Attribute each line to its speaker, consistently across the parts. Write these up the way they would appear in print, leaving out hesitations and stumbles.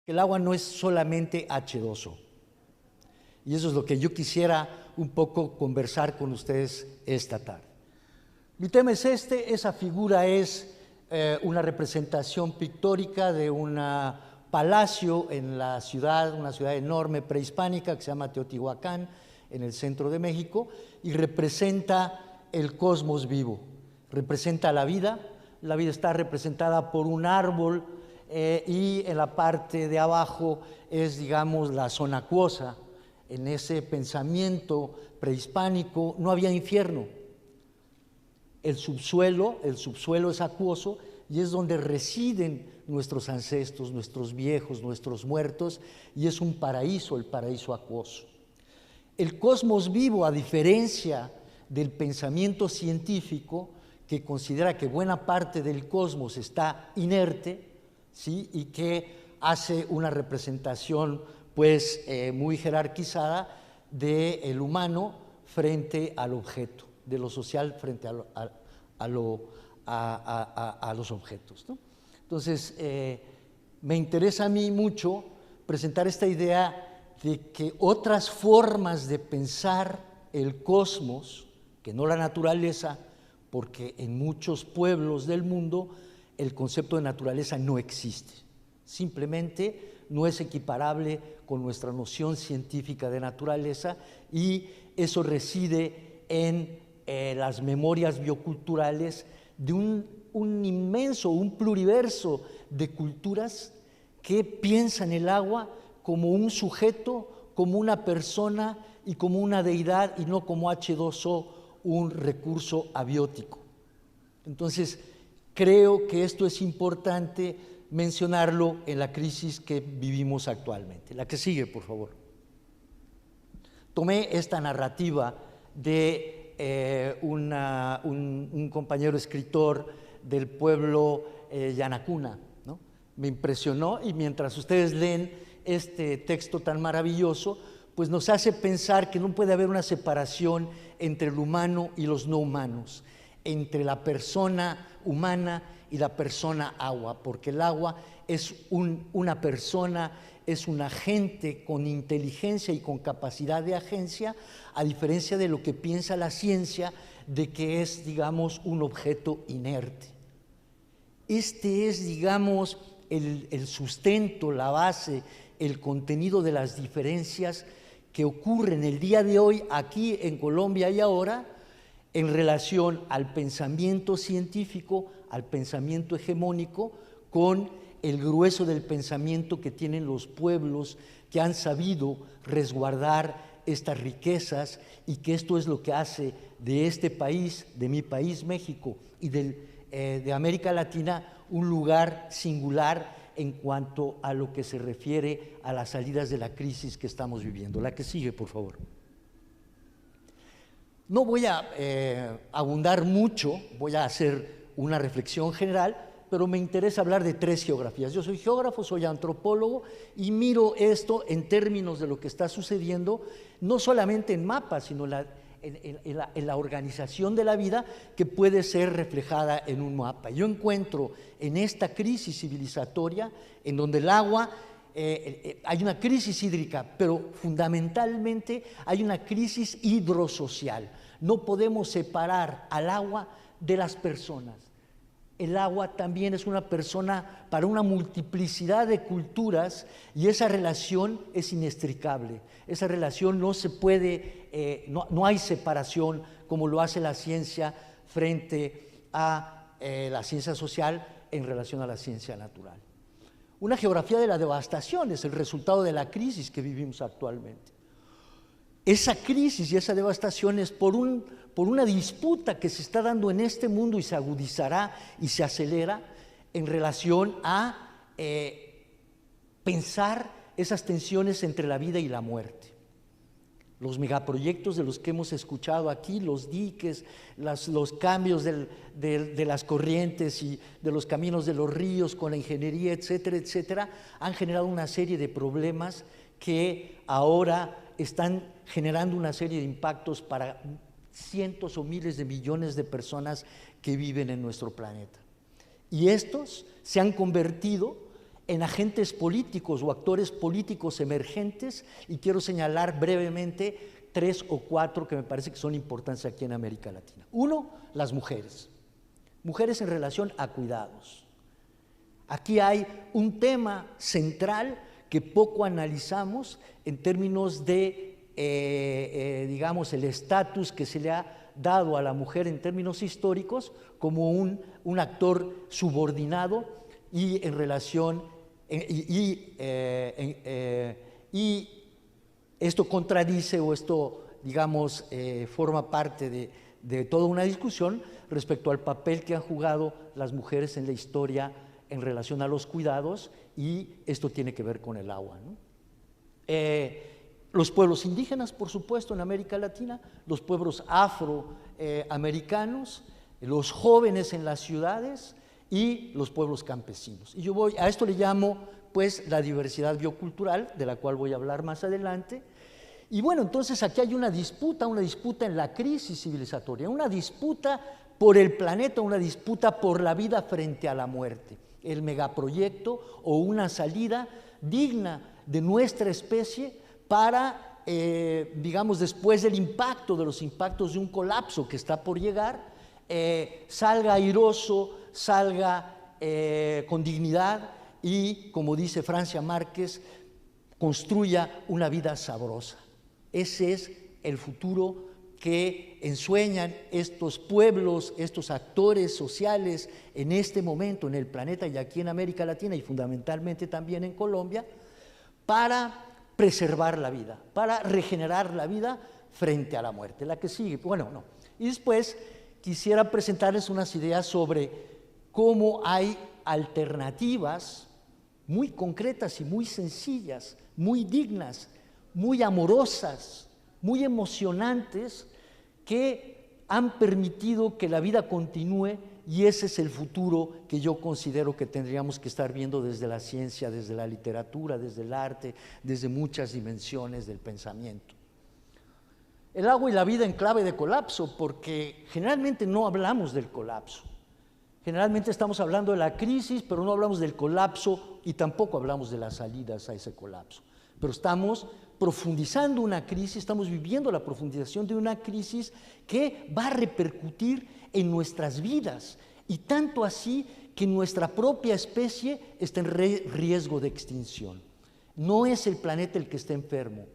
Speaker 1: que el agua no es solamente H2O. Y eso es lo que yo quisiera un poco conversar con ustedes esta tarde. Mi tema es esa figura es una representación pictórica de un palacio en la ciudad, una ciudad enorme prehispánica que se llama Teotihuacán, en el centro de México, y representa el cosmos vivo, representa la vida está representada por un árbol y en la parte de abajo es, digamos, la zona acuosa. En ese pensamiento prehispánico no había infierno. El subsuelo es acuoso y es donde residen nuestros ancestros, nuestros viejos, nuestros muertos, y es un paraíso, el paraíso acuoso. El cosmos vivo, a diferencia del pensamiento científico, que considera que buena parte del cosmos está inerte, ¿sí?, y que hace una representación pues muy jerarquizada del humano frente al objeto, de lo social frente a los objetos, ¿no? Entonces, me interesa a mí mucho presentar esta idea de que otras formas de pensar el cosmos, que no la naturaleza, porque en muchos pueblos del mundo el concepto de naturaleza no existe, simplemente no es equiparable con nuestra noción científica de naturaleza, y eso reside en las memorias bioculturales de un inmenso, un pluriverso de culturas que piensan el agua como un sujeto, como una persona y como una deidad, y no como H2O, un recurso abiótico. Entonces, creo que esto es importante mencionarlo en la crisis que vivimos actualmente. La que sigue, por favor. Tomé esta narrativa de un compañero escritor del pueblo Yanacuna, ¿no? Me impresionó, y mientras ustedes leen este texto tan maravilloso, pues nos hace pensar que no puede haber una separación entre el humano y los no humanos, entre la persona humana y la persona agua, porque el agua es una persona, es un agente con inteligencia y con capacidad de agencia, a diferencia de lo que piensa la ciencia de que es, digamos, un objeto inerte. Este es, digamos, el sustento, la base, el contenido de las diferencias que ocurren el día de hoy aquí en Colombia y ahora en relación al pensamiento científico, al pensamiento hegemónico, con el grueso del pensamiento que tienen los pueblos que han sabido resguardar estas riquezas, y que esto es lo que hace de este país, de mi país México y de América Latina, un lugar singular en cuanto a lo que se refiere a las salidas de la crisis que estamos viviendo. La que sigue, por favor. No voy a abundar mucho, voy a hacer una reflexión general, pero me interesa hablar de tres geografías. Yo soy geógrafo, soy antropólogo, y miro esto en términos de lo que está sucediendo, no solamente en mapas, sino en la organización de la vida, que puede ser reflejada en un mapa. Yo encuentro en esta crisis civilizatoria, en donde el agua, hay una crisis hídrica, pero fundamentalmente hay una crisis hidrosocial. No podemos separar al agua de las personas. El agua también es una persona para una multiplicidad de culturas, y esa relación es inextricable. Esa relación no se puede, no hay separación como lo hace la ciencia frente a la ciencia social en relación a la ciencia natural. Una geografía de la devastación es el resultado de la crisis que vivimos actualmente. Esa crisis y esa devastación es por una disputa que se está dando en este mundo, y se agudizará y se acelera en relación a pensar esas tensiones entre la vida y la muerte. Los megaproyectos de los que hemos escuchado aquí, los diques, los cambios de las corrientes y de los caminos de los ríos con la ingeniería, etcétera, etcétera, han generado una serie de problemas que ahora están generando una serie de impactos para cientos o miles de millones de personas que viven en nuestro planeta. Y estos se han convertido en agentes políticos o actores políticos emergentes, y quiero señalar brevemente 3 o 4 que me parece que son importantes aquí en América Latina. Uno, las mujeres. Mujeres en relación a cuidados. Aquí hay un tema central que poco analizamos en términos de, digamos, el estatus que se le ha dado a la mujer en términos históricos como un actor subordinado y en relación, y esto contradice o esto, digamos, forma parte de toda una discusión respecto al papel que han jugado las mujeres en la historia en relación a los cuidados, y esto tiene que ver con el agua, ¿no? Los pueblos indígenas, por supuesto, en América Latina, los pueblos afroamericanos, los jóvenes en las ciudades y los pueblos campesinos. Y yo a esto le llamo, pues, la diversidad biocultural, de la cual voy a hablar más adelante. Y bueno, entonces aquí hay una disputa en la crisis civilizatoria, una disputa por el planeta, una disputa por la vida frente a la muerte. El megaproyecto o una salida digna de nuestra especie para, digamos, después del impacto, de los impactos de un colapso que está por llegar, salga airoso, salga con dignidad y, como dice Francia Márquez, construya una vida sabrosa. Ese es el futuro que ensueñan estos pueblos, estos actores sociales en este momento en el planeta y aquí en América Latina y fundamentalmente también en Colombia, para preservar la vida, para regenerar la vida frente a la muerte. La que sigue, bueno, no. Y después quisiera presentarles unas ideas sobre cómo hay alternativas muy concretas y muy sencillas, muy dignas, muy amorosas, muy emocionantes, que han permitido que la vida continúe, y ese es el futuro que yo considero que tendríamos que estar viendo desde la ciencia, desde la literatura, desde el arte, desde muchas dimensiones del pensamiento. El agua y la vida en clave de colapso, porque generalmente no hablamos del colapso. Generalmente estamos hablando de la crisis, pero no hablamos del colapso y tampoco hablamos de las salidas a ese colapso. Pero estamos profundizando una crisis, estamos viviendo la profundización de una crisis que va a repercutir en nuestras vidas, y tanto así que nuestra propia especie está en riesgo de extinción. No es el planeta el que está enfermo,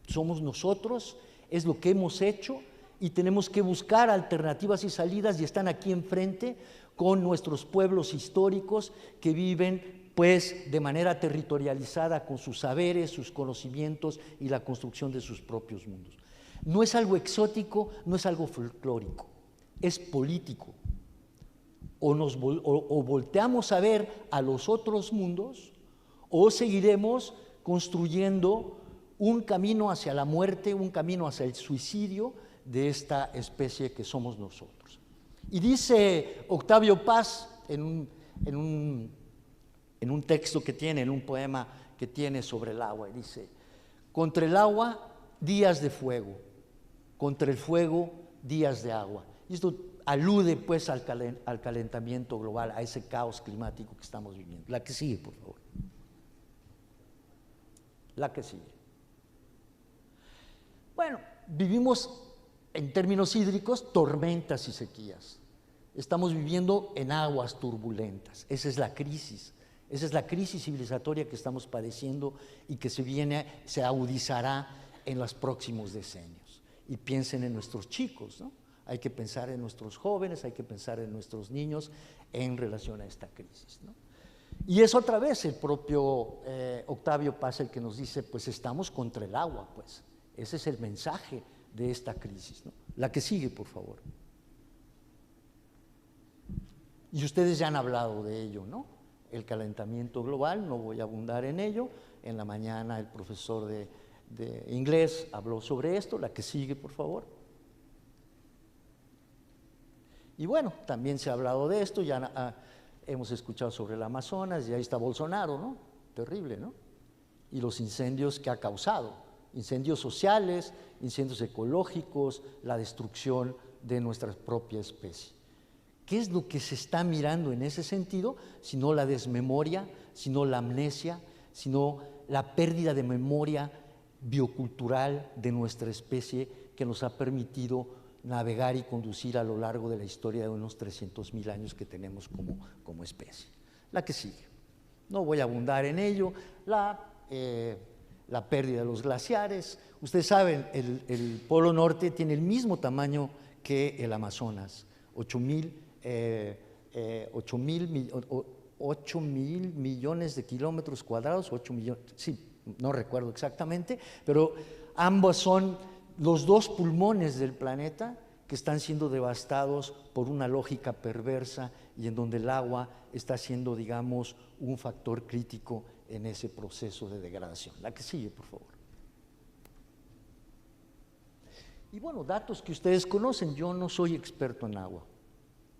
Speaker 1: somos nosotros, es lo que hemos hecho, y tenemos que buscar alternativas y salidas, y están aquí enfrente con nuestros pueblos históricos que viven, pues, de manera territorializada con sus saberes, sus conocimientos y la construcción de sus propios mundos. No es algo exótico, no es algo folclórico, es político. O volteamos a ver a los otros mundos, o seguiremos construyendo un camino hacia la muerte, un camino hacia el suicidio de esta especie que somos nosotros. Y dice Octavio Paz en un texto que tiene, en un poema que tiene sobre el agua, y dice: contra el agua, días de fuego; contra el fuego, días de agua. Y esto alude, pues, al calentamiento global, a ese caos climático que estamos viviendo. La que sigue, por favor. La que sigue. Bueno, vivimos en términos hídricos tormentas y sequías. Estamos viviendo en aguas turbulentas. Esa es la crisis. Esa es la crisis civilizatoria que estamos padeciendo y que se agudizará en los próximos decenios. Y piensen en nuestros chicos, ¿no? Hay que pensar en nuestros jóvenes, hay que pensar en nuestros niños en relación a esta crisis, ¿no? Y es otra vez el propio Octavio Paz el que nos dice, pues estamos contra el agua, pues. Ese es el mensaje de esta crisis, ¿no? La que sigue, por favor. Y ustedes ya han hablado de ello, ¿no? El calentamiento global, no voy a abundar en ello. En la mañana el profesor de inglés habló sobre esto. La que sigue, por favor. Y bueno, también se ha hablado de esto, ya hemos escuchado sobre el Amazonas, y ahí está Bolsonaro, ¿no? Terrible, ¿no? Y los incendios que ha causado, incendios sociales, incendios ecológicos, la destrucción de nuestra propia especie. ¿Qué es lo que se está mirando en ese sentido? Sino la desmemoria sino la amnesia, sino la pérdida de memoria biocultural de nuestra especie que nos ha permitido navegar y conducir a lo largo de la historia de unos 300.000 años que tenemos como especie. La que sigue. No voy a abundar en ello. La pérdida de los glaciares. Ustedes saben, el Polo Norte tiene el mismo tamaño que el Amazonas, 8 mil millones de kilómetros cuadrados, 8 millones, sí, no recuerdo exactamente, pero ambos son los dos pulmones del planeta que están siendo devastados por una lógica perversa y en donde el agua está siendo, digamos, un factor crítico en ese proceso de degradación. La que sigue, por favor. Y bueno, datos que ustedes conocen, yo no soy experto en agua,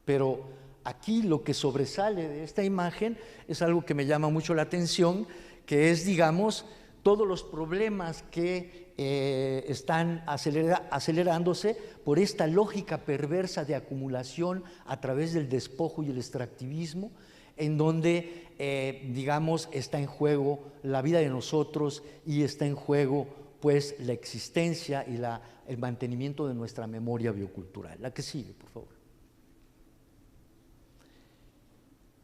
Speaker 1: pero aquí lo que sobresale de esta imagen es algo que me llama mucho la atención, que es, digamos, todos los problemas que están acelerándose por esta lógica perversa de acumulación a través del despojo y el extractivismo, en donde, digamos, está en juego la vida de nosotros y está en juego, pues, la existencia y el mantenimiento de nuestra memoria biocultural. La que sigue, por favor.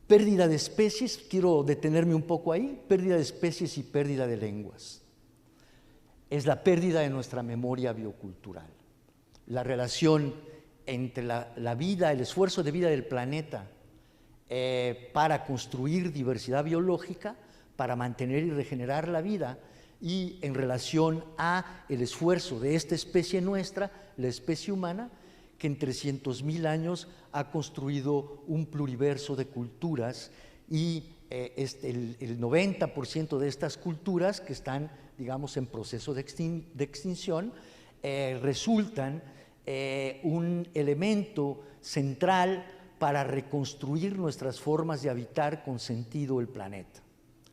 Speaker 1: Pérdida de especies, quiero detenerme un poco ahí, pérdida de especies y pérdida de lenguas. Es la pérdida de nuestra memoria biocultural. La relación entre la vida, el esfuerzo de vida del planeta para construir diversidad biológica, para mantener y regenerar la vida, y en relación a el esfuerzo de esta especie nuestra, la especie humana, que en 300.000 años ha construido un pluriverso de culturas y el 90% de estas culturas que están, digamos, en proceso de extinción, resultan un elemento central para reconstruir nuestras formas de habitar con sentido el planeta.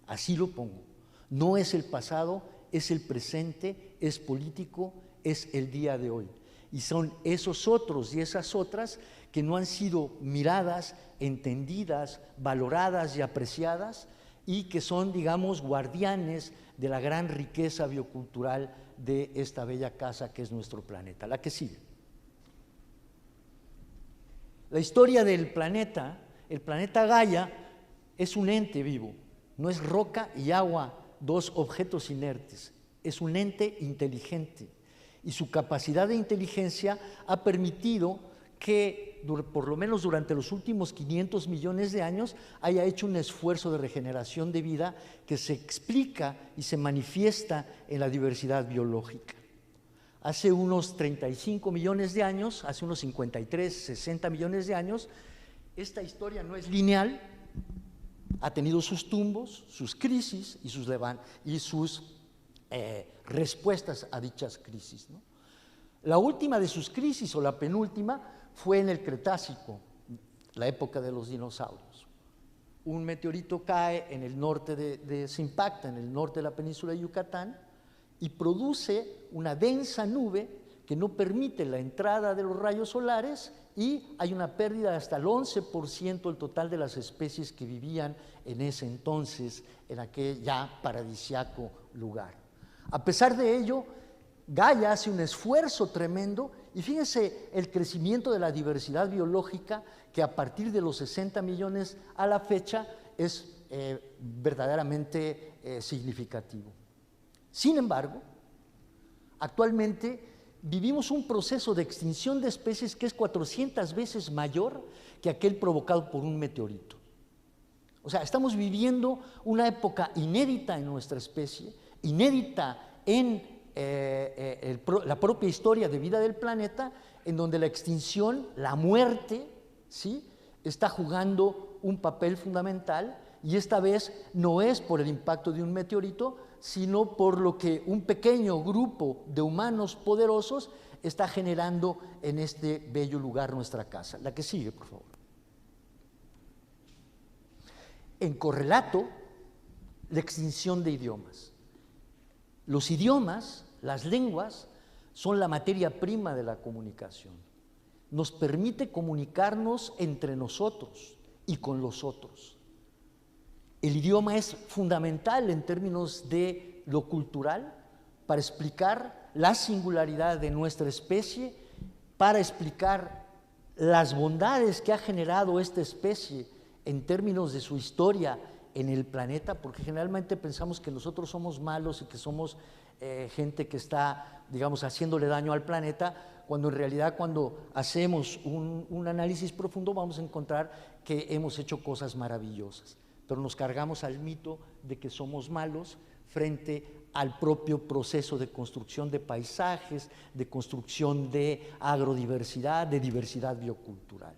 Speaker 1: Así lo pongo. No es el pasado, es el presente, es político, es el día de hoy. Y son esos otros y esas otras que no han sido miradas, entendidas, valoradas y apreciadas, y que son, digamos, guardianes de la gran riqueza biocultural de esta bella casa que es nuestro planeta. La que sigue. La historia del planeta, el planeta Gaia, es un ente vivo, no es roca y agua, dos objetos inertes, es un ente inteligente. Y su capacidad de inteligencia ha permitido que, por lo menos durante los últimos 500 millones de años, haya hecho un esfuerzo de regeneración de vida que se explica y se manifiesta en la diversidad biológica. Hace unos 35 millones de años, hace unos 53, 60 millones de años, esta historia no es lineal, ha tenido sus tumbos, sus crisis y sus respuestas a dichas crisis, ¿no? La última de sus crisis, o la penúltima, fue en el Cretácico, la época de los dinosaurios. Un meteorito cae en el norte se impacta en el norte de la península de Yucatán y produce una densa nube que no permite la entrada de los rayos solares, y hay una pérdida de hasta el 11% del total de las especies que vivían en ese entonces, en aquel ya paradisiaco lugar. A pesar de ello, Gaia hace un esfuerzo tremendo, y fíjense el crecimiento de la diversidad biológica, que a partir de los 60 millones a la fecha es verdaderamente significativo. Sin embargo, actualmente vivimos un proceso de extinción de especies que es 400 veces mayor que aquel provocado por un meteorito. O sea, estamos viviendo una época inédita en nuestra especie, inédita en la propia historia de vida del planeta, en donde la extinción, la muerte, ¿sí?, está jugando un papel fundamental, y esta vez no es por el impacto de un meteorito, sino por lo que un pequeño grupo de humanos poderosos está generando en este bello lugar, nuestra casa. La que sigue, por favor. En correlato, la extinción de idiomas. Los idiomas, las lenguas, son la materia prima de la comunicación. Nos permite comunicarnos entre nosotros y con los otros. El idioma es fundamental en términos de lo cultural para explicar la singularidad de nuestra especie, para explicar las bondades que ha generado esta especie en términos de su historia en el planeta, porque generalmente pensamos que nosotros somos malos y que somos gente que está, digamos, haciéndole daño al planeta, cuando en realidad cuando hacemos un análisis profundo vamos a encontrar que hemos hecho cosas maravillosas, pero nos cargamos al mito de que somos malos frente al propio proceso de construcción de paisajes, de construcción de agrodiversidad, de diversidad biocultural.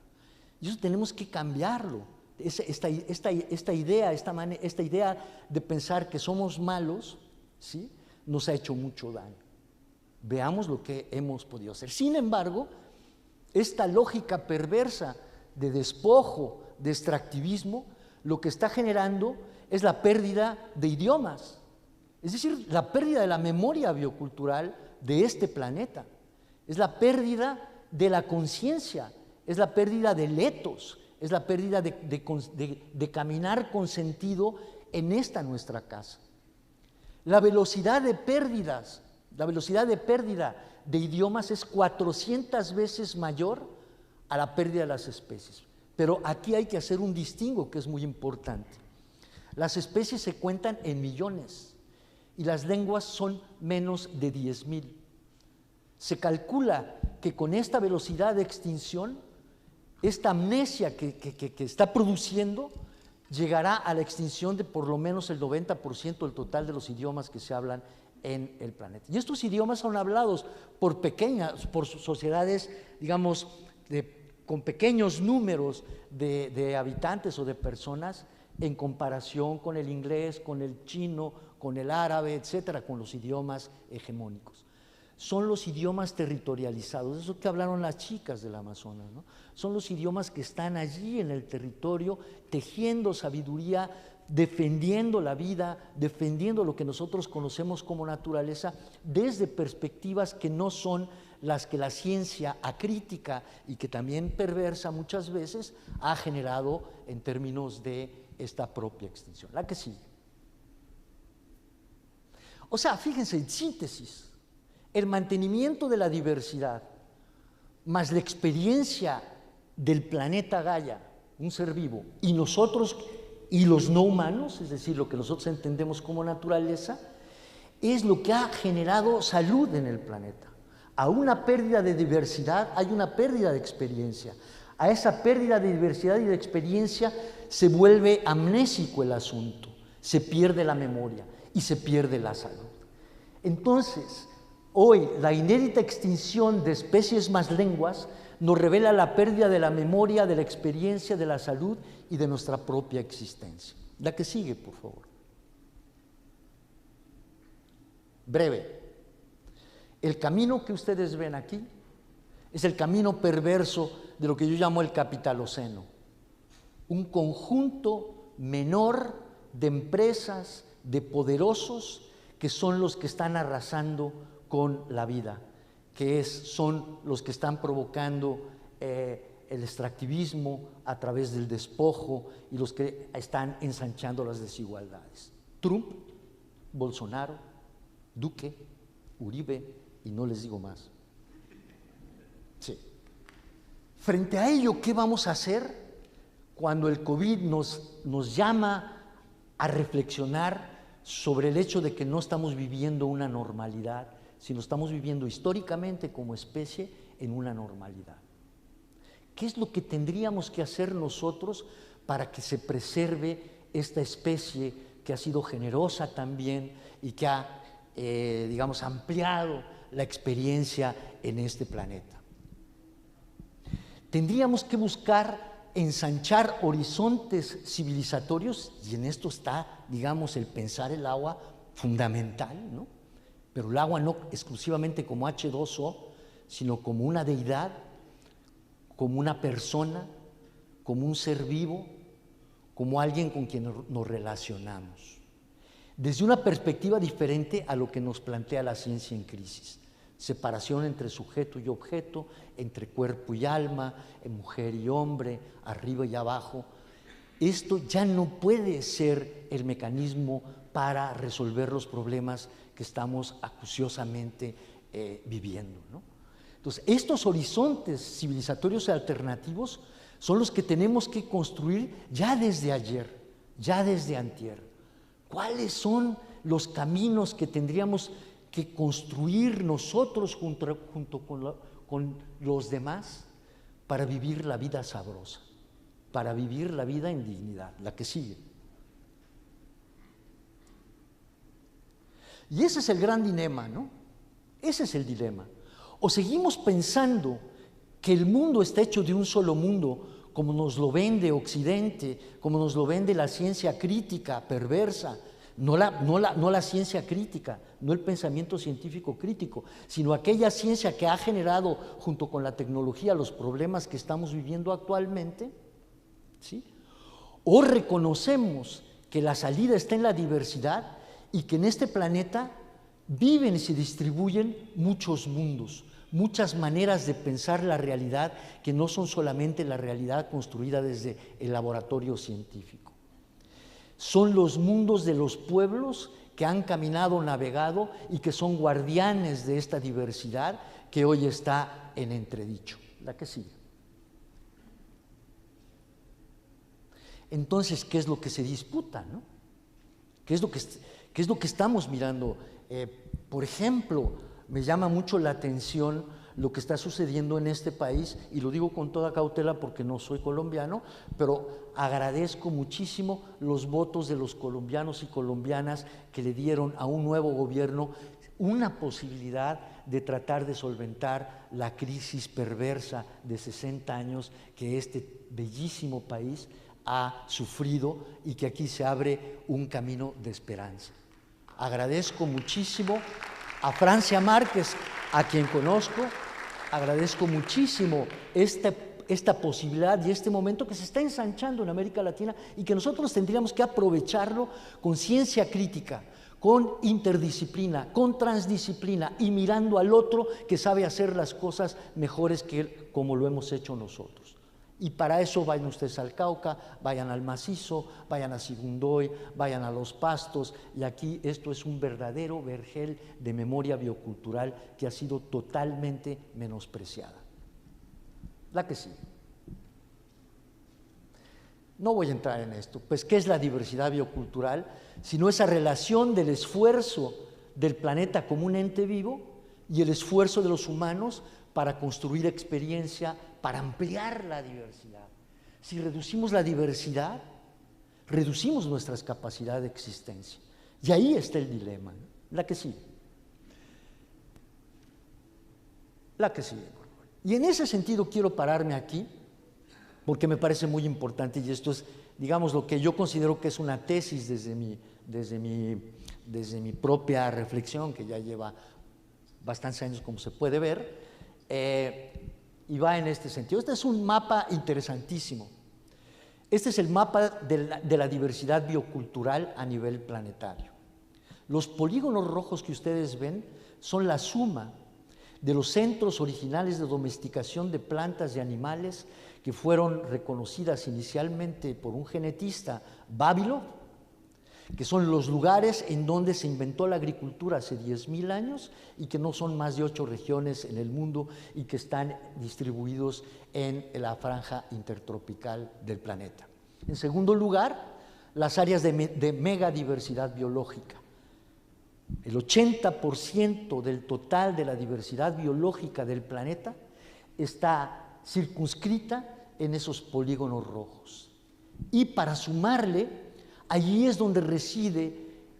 Speaker 1: Y eso tenemos que cambiarlo. Esta idea de pensar que somos malos, ¿sí?, nos ha hecho mucho daño. Veamos lo que hemos podido hacer. Sin embargo, esta lógica perversa de despojo, de extractivismo, lo que está generando es la pérdida de idiomas, es decir, la pérdida de la memoria biocultural de este planeta, es la pérdida de la conciencia, es la pérdida del etos, es la pérdida de caminar con sentido en esta nuestra casa. La velocidad de pérdida de idiomas es 400 veces mayor a la pérdida de las especies. Pero aquí hay que hacer un distingo que es muy importante. Las especies se cuentan en millones y las lenguas son menos de 10,000. Se calcula que con esta velocidad de extinción, esta amnesia que está produciendo, llegará a la extinción de por lo menos el 90% del total de los idiomas que se hablan en el planeta. Y estos idiomas son hablados por sociedades, digamos, con pequeños números de habitantes o de personas en comparación con el inglés, con el chino, con el árabe, etcétera, con los idiomas hegemónicos. Son los idiomas territorializados, eso que hablaron las chicas del Amazonas, ¿no? Son los idiomas que están allí en el territorio, tejiendo sabiduría, defendiendo la vida, defendiendo lo que nosotros conocemos como naturaleza, desde perspectivas que no son las que la ciencia acrítica y que también perversa muchas veces ha generado en términos de esta propia extinción. La que sigue. O sea, fíjense, en síntesis, el mantenimiento de la diversidad más la experiencia del planeta Gaia, un ser vivo, y nosotros y los no humanos, es decir, lo que nosotros entendemos como naturaleza, es lo que ha generado salud en el planeta. A una pérdida de diversidad hay una pérdida de experiencia. A esa pérdida de diversidad y de experiencia se vuelve amnésico el asunto, se pierde la memoria y se pierde la salud. Entonces, hoy la inédita extinción de especies más lenguas nos revela la pérdida de la memoria, de la experiencia, de la salud y de nuestra propia existencia. La que sigue, por favor. Breve. El camino que ustedes ven aquí es el camino perverso de lo que yo llamo el capitaloceno. Un conjunto menor de empresas, de poderosos, que son los que están arrasando con la vida, son los que están provocando el extractivismo a través del despojo y los que están ensanchando las desigualdades. Trump, Bolsonaro, Duque, Uribe y no les digo más. Sí. Frente a ello, ¿qué vamos a hacer cuando el COVID nos llama a reflexionar sobre el hecho de que no estamos viviendo una normalidad, sino estamos viviendo históricamente como especie en una normalidad? ¿Qué es lo que tendríamos que hacer nosotros para que se preserve esta especie que ha sido generosa también y que ha, digamos, ampliado la experiencia en este planeta? Tendríamos que buscar ensanchar horizontes civilizatorios, y en esto está, digamos, el pensar el agua fundamental, ¿no? Pero el agua no exclusivamente como H2O, sino como una deidad, como una persona, como un ser vivo, como alguien con quien nos relacionamos, desde una perspectiva diferente a lo que nos plantea la ciencia en crisis. Separación entre sujeto y objeto, entre cuerpo y alma, mujer y hombre, arriba y abajo. esto ya no puede ser el mecanismo para resolver los problemas que estamos acuciosamente viviendo, ¿no? Entonces, estos horizontes civilizatorios alternativos son los que tenemos que construir ya desde ayer, ya desde antier. ¿Cuáles son los caminos que tendríamos que construir nosotros junto con los demás para vivir la vida sabrosa, para vivir la vida en dignidad, la que sigue? Y ese es el gran dilema, ¿no? Ese es el dilema. O seguimos pensando que el mundo está hecho de un solo mundo, como nos lo vende Occidente, como nos lo vende la ciencia crítica perversa, no la ciencia crítica, no el pensamiento científico crítico, sino aquella ciencia que ha generado junto con la tecnología los problemas que estamos viviendo actualmente, ¿sí? O reconocemos que la salida está en la diversidad y que en este planeta viven y se distribuyen muchos mundos, muchas maneras de pensar la realidad que no son solamente la realidad construida desde el laboratorio científico. Son los mundos de los pueblos que han caminado, navegado y que son guardianes de esta diversidad que hoy está en entredicho. La que sigue. Entonces, ¿qué es lo que se disputa, no? ¿Qué es lo que estamos mirando? Por ejemplo, me llama mucho la atención lo que está sucediendo en este país, y lo digo con toda cautela porque no soy colombiano, pero agradezco muchísimo los votos de los colombianos y colombianas que le dieron a un nuevo gobierno una posibilidad de tratar de solventar la crisis perversa de 60 años que este bellísimo país ha sufrido y que aquí se abre un camino de esperanza. Agradezco muchísimo a Francia Márquez, a quien conozco, agradezco muchísimo esta posibilidad y este momento que se está ensanchando en América Latina y que nosotros tendríamos que aprovecharlo con ciencia crítica, con interdisciplina, con transdisciplina y mirando al otro que sabe hacer las cosas mejores que él, como lo hemos hecho nosotros. Y para eso vayan ustedes al Cauca, vayan al Macizo, vayan a Sibundoy, vayan a Los Pastos, y aquí esto es un verdadero vergel de memoria biocultural que ha sido totalmente menospreciada. La que sigue. No voy a entrar en esto, pues ¿qué es la diversidad biocultural? Sino esa relación del esfuerzo del planeta como un ente vivo y el esfuerzo de los humanos para construir experiencia, para ampliar la diversidad. Si reducimos la diversidad, reducimos nuestras capacidades de existencia. Y ahí está el dilema, ¿no? La que sigue. La que sigue. Y en ese sentido quiero pararme aquí, porque me parece muy importante, y esto es, digamos, lo que yo considero que es una tesis desde mi propia reflexión, que ya lleva bastantes años, como se puede ver, y va en este sentido. Este es un mapa interesantísimo. Este es el mapa de la diversidad biocultural a nivel planetario. Los polígonos rojos que ustedes ven son la suma de los centros originales de domesticación de plantas y animales que fueron reconocidas inicialmente por un genetista, Vavilov, que son los lugares en donde se inventó la agricultura hace 10.000 años y que no son más de 8 regiones en el mundo y que están distribuidos en la franja intertropical del planeta. En segundo lugar, las áreas de megadiversidad biológica. El 80% del total de la diversidad biológica del planeta está circunscrita en esos polígonos rojos. Y para sumarle, allí es donde reside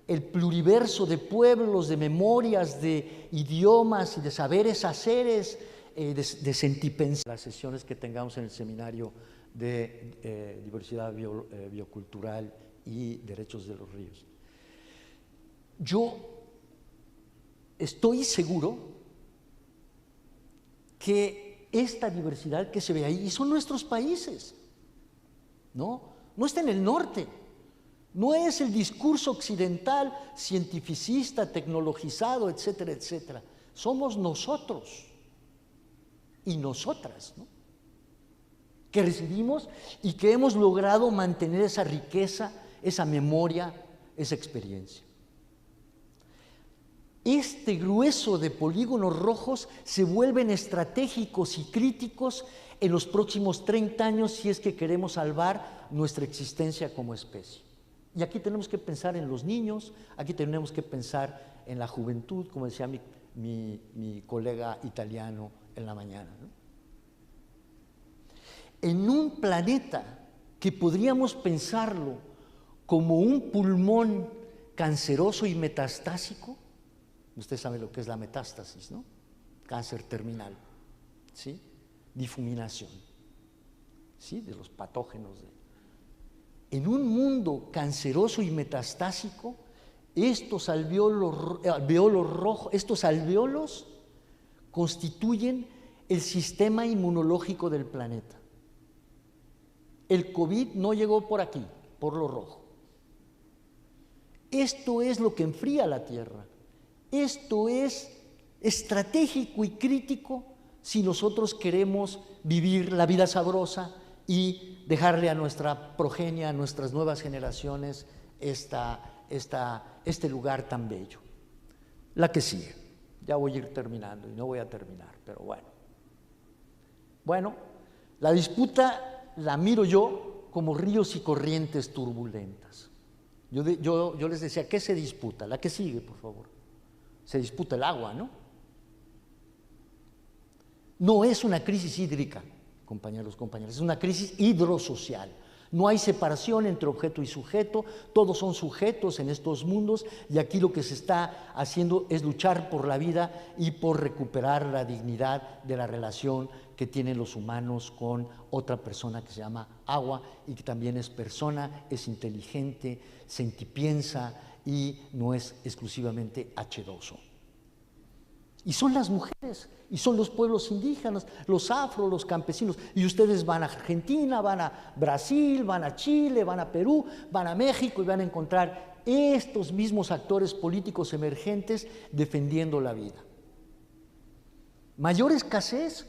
Speaker 1: el pluriverso de pueblos, de memorias, de idiomas y de saberes haceres, de sentipensar. Las sesiones que tengamos en el seminario de diversidad biocultural y derechos de los ríos. Yo estoy seguro que esta diversidad que se ve ahí, y son nuestros países, no está en el norte. No es el discurso occidental, cientificista, tecnologizado, etcétera, etcétera. Somos nosotros y nosotras, ¿no? que recibimos y que hemos logrado mantener esa riqueza, esa memoria, esa experiencia. Este grueso de polígonos rojos se vuelven estratégicos y críticos en los próximos 30 años si es que queremos salvar nuestra existencia como especie. Y aquí tenemos que pensar en los niños, aquí tenemos que pensar en la juventud, como decía mi colega italiano en la mañana, ¿no? En un planeta que podríamos pensarlo como un pulmón canceroso y metastásico, usted sabe lo que es la metástasis, ¿no? Cáncer terminal, ¿sí? Difuminación, ¿sí? De los patógenos. En un mundo canceroso y metastásico, estos alvéolos rojos, estos alvéolos constituyen el sistema inmunológico del planeta. El COVID no llegó por aquí, por lo rojo. Esto es lo que enfría la Tierra. Esto es estratégico y crítico si nosotros queremos vivir la vida sabrosa y dejarle a nuestra progenie, a nuestras nuevas generaciones, este lugar tan bello. La que sigue. Ya voy a ir terminando y no voy a terminar, pero bueno. Bueno, la disputa la miro yo como ríos y corrientes turbulentas. Yo les decía, ¿qué se disputa? La que sigue, por favor. Se disputa el agua, ¿no? No es una crisis hídrica, compañeros, compañeras, es una crisis hidrosocial. No hay separación entre objeto y sujeto, todos son sujetos en estos mundos y aquí lo que se está haciendo es luchar por la vida y por recuperar la dignidad de la relación que tienen los humanos con otra persona que se llama agua y que también es persona, es inteligente, sentipiensa y no es exclusivamente H2O. Y son las mujeres, y son los pueblos indígenas, los afro, los campesinos. Y ustedes van a Argentina, van a Brasil, van a Chile, van a Perú, van a México y van a encontrar estos mismos actores políticos emergentes defendiendo la vida. ¿Mayor escasez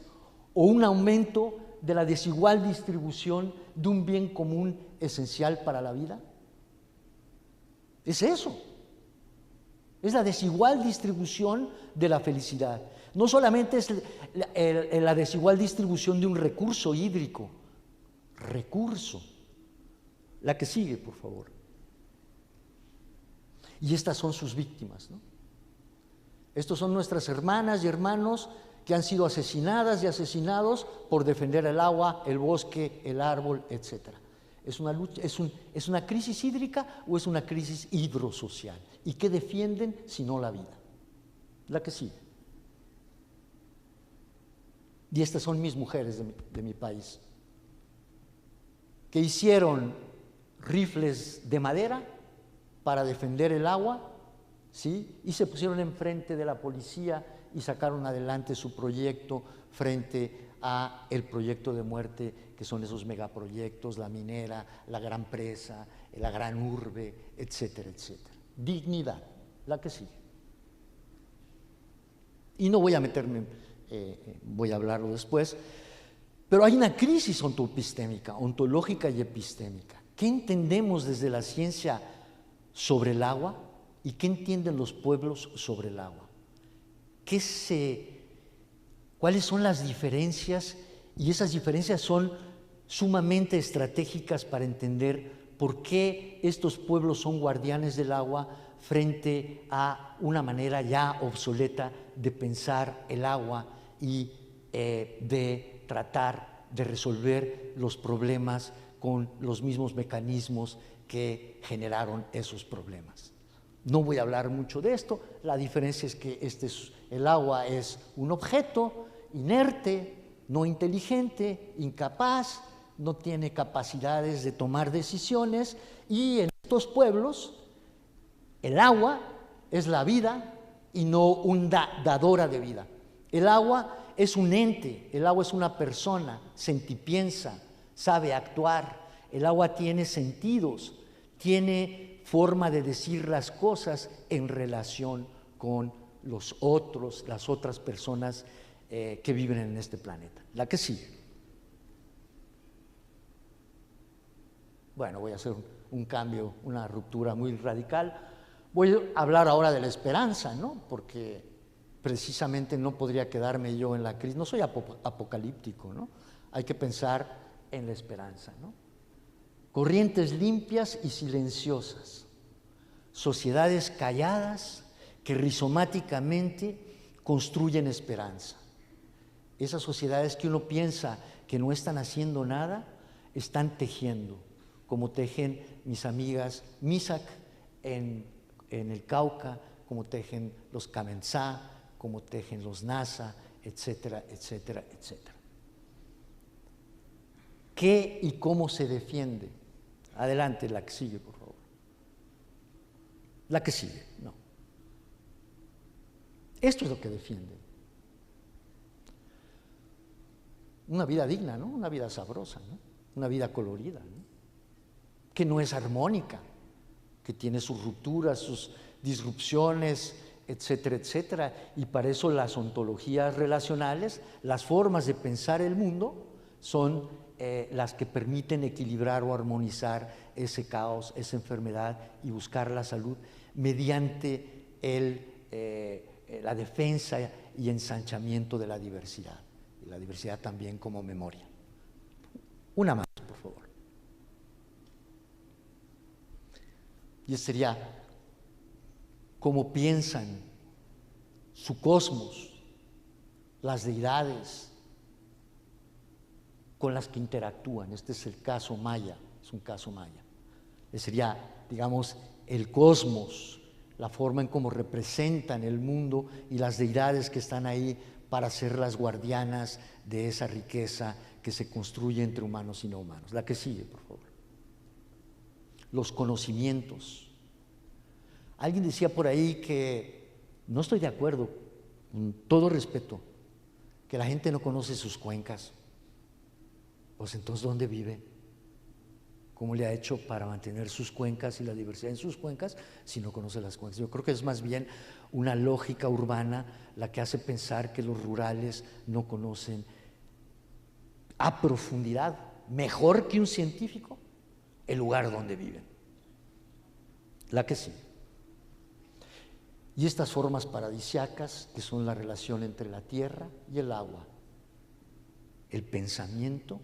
Speaker 1: o un aumento de la desigual distribución de un bien común esencial para la vida? Es eso. Es la desigual distribución de la felicidad. No solamente es la desigual distribución de un recurso hídrico, recurso. La que sigue, por favor. Y estas son sus víctimas, ¿no? Estos son nuestras hermanas y hermanos que han sido asesinadas y asesinados por defender el agua, el bosque, el árbol, etcétera. ¿Es una lucha, es una crisis hídrica o es una crisis hidrosocial? ¿Y qué defienden si no la vida? La que sigue. Y estas son mis mujeres de mi país, que hicieron rifles de madera para defender el agua, ¿sí? Y se pusieron enfrente de la policía y sacaron adelante su proyecto frente a el proyecto de muerte que son esos megaproyectos, la minera, la gran presa, la gran urbe, etcétera, etcétera. Dignidad, la que sigue. Y no voy a meterme, voy a hablarlo después, pero hay una crisis ontoepistémica, ontológica y epistémica. ¿Qué entendemos desde la ciencia sobre el agua y qué entienden los pueblos sobre el agua? ¿Cuáles son las diferencias? Y esas diferencias son sumamente estratégicas para entender por qué estos pueblos son guardianes del agua frente a una manera ya obsoleta de pensar el agua y de tratar de resolver los problemas con los mismos mecanismos que generaron esos problemas. No voy a hablar mucho de esto, la diferencia es que el agua es un objeto inerte, no inteligente, incapaz, no tiene capacidades de tomar decisiones y en estos pueblos el agua es la vida y no una dadora de vida. El agua es un ente, el agua es una persona, sentipiensa, sabe actuar, el agua tiene sentidos, tiene forma de decir las cosas en relación con las otras personas que viven en este planeta. La que sigue. bueno, voy a hacer un cambio, una ruptura muy radical. Voy a hablar ahora de la esperanza, ¿no? Porque precisamente no podría quedarme yo en la crisis. No soy apocalíptico, ¿no? Hay que pensar en la esperanza, ¿no? Corrientes limpias y silenciosas, sociedades calladas que rizomáticamente construyen esperanza. Esas sociedades que uno piensa que no están haciendo nada, están tejiendo, como tejen mis amigas Misak en el Cauca, como tejen los Kamensá, como tejen los Nasa, etcétera, etcétera, etcétera. ¿Qué y cómo se defiende? Adelante, la que sigue, por favor. La que sigue, no. Esto es lo que defienden. Una vida digna, ¿no? Una vida sabrosa, ¿no? Una vida colorida, ¿no? Que no es armónica, que tiene sus rupturas, sus disrupciones, etcétera, etcétera. Y para eso las ontologías relacionales, las formas de pensar el mundo, son las que permiten equilibrar o armonizar ese caos, esa enfermedad y buscar la salud mediante la defensa y ensanchamiento de la diversidad. Y la diversidad también como memoria. Una más, por favor. Y sería cómo piensan su cosmos, las deidades con las que interactúan. Este es el caso maya, es un caso maya. Sería, digamos, el cosmos, la forma en cómo representan el mundo y las deidades que están ahí para ser las guardianas de esa riqueza que se construye entre humanos y no humanos. La que sigue, por favor. Los conocimientos. Alguien decía por ahí que, no estoy de acuerdo, con todo respeto, que la gente no conoce sus cuencas. Pues entonces, ¿dónde vive? ¿Cómo le ha hecho para mantener sus cuencas y la diversidad en sus cuencas si no conoce las cuencas? Yo creo que es más bien una lógica urbana la que hace pensar que los rurales no conocen a profundidad, mejor que un científico, el lugar donde viven. La que sí. Y estas formas paradisiacas, que son la relación entre la tierra y el agua, el pensamiento,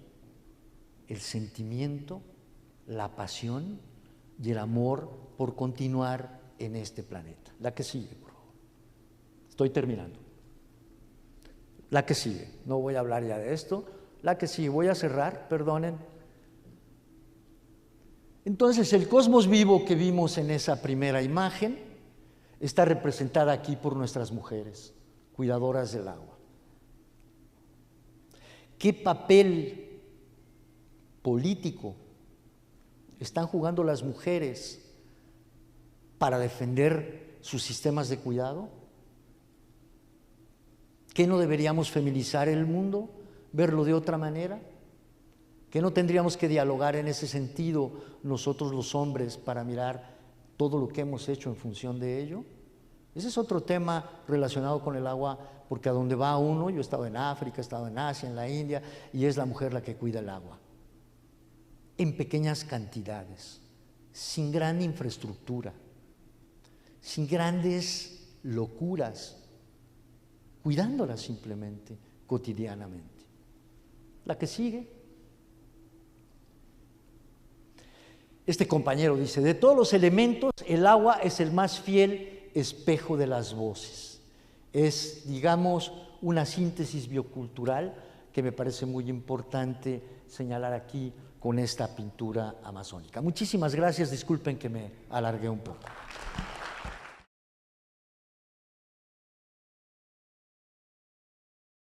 Speaker 1: el sentimiento, la pasión y el amor por continuar en este planeta. La que sigue, por favor. Estoy terminando. La que sigue. No voy a hablar ya de esto. La que sigue. Voy a cerrar, perdonen. Entonces, el cosmos vivo que vimos en esa primera imagen está representada aquí por nuestras mujeres, cuidadoras del agua. ¿Qué papel político están jugando las mujeres para defender sus sistemas de cuidado? ¿Qué no deberíamos feminizar el mundo, verlo de otra manera? ¿Qué no tendríamos que dialogar en ese sentido nosotros los hombres para mirar todo lo que hemos hecho en función de ello? Ese es otro tema relacionado con el agua, porque a donde va uno, yo he estado en África, he estado en Asia, en la India, y es la mujer la que cuida el agua. En pequeñas cantidades, sin gran infraestructura, sin grandes locuras, cuidándola simplemente, cotidianamente. La que sigue. Este compañero dice, de todos los elementos, el agua es el más fiel espejo de las voces. Es, digamos, una síntesis biocultural que me parece muy importante señalar aquí con esta pintura amazónica. Muchísimas gracias, disculpen que me alargué un poco.